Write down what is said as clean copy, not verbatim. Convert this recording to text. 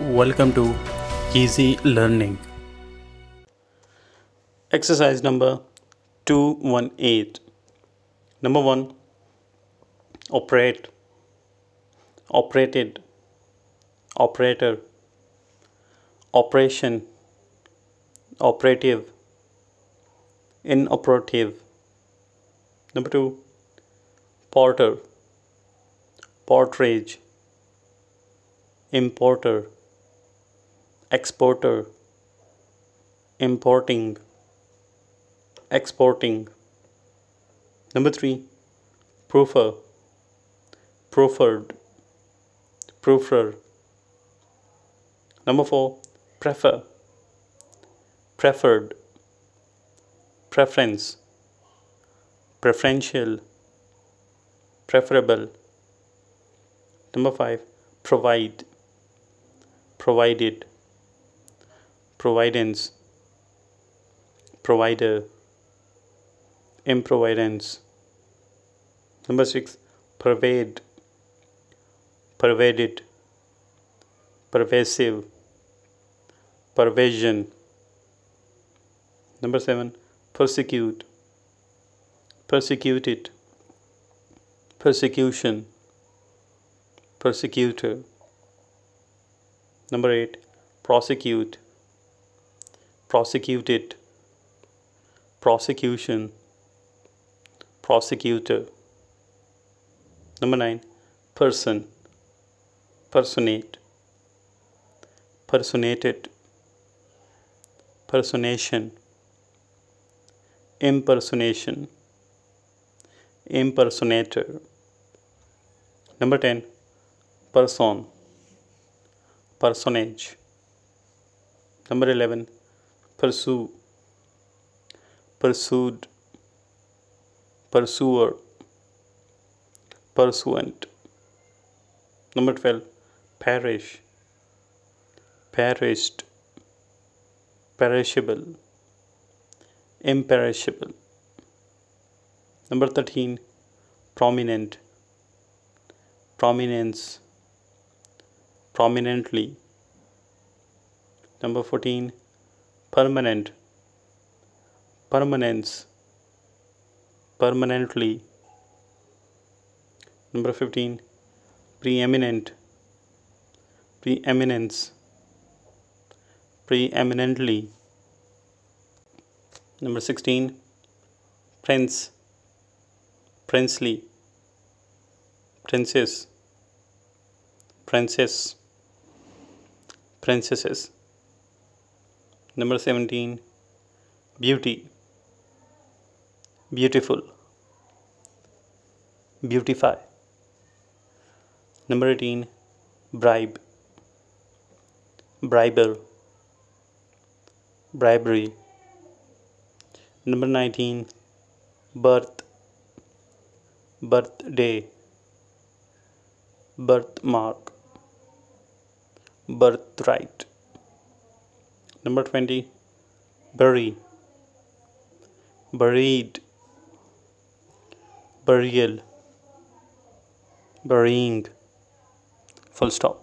Welcome to Easy Learning. Exercise number 218. Number 1. Operate, operated, operator, operation, operative, inoperative. Number 2. Porter, portrage, importer, exporter, importing, exporting. Number 3. Proofer, proffered, proofer. Number 4. Prefer, preferred, preference, preferential, preferable. Number 5. Provide, provided, providence, provider, improvidence. Number 6. Pervade, pervaded, pervasive, pervasion. Number 7. Persecute, persecuted, persecution, persecutor. Number 8. Prosecute, prosecuted, prosecution, prosecutor. Number 9. Person, personate, personated, personation, impersonation, impersonator. Number 10. Person, personage. Number 11. Pursue, pursued, pursuer, pursuant. Number 12. Perish, perished, perishable, imperishable. Number 13. Prominent, prominence, prominently. Number 14. Permanent, permanence, permanently. Number 15. Preeminent, preeminence, preeminently. Number 16. Prince, princely, princess, princess, princesses. Number 17. Beauty, beautiful, beautify. Number 18. Bribe, briber, bribery. Number 19. Birth, birthday, birthmark, birthright. Number 20. Bury, buried, burial, burying. Full stop.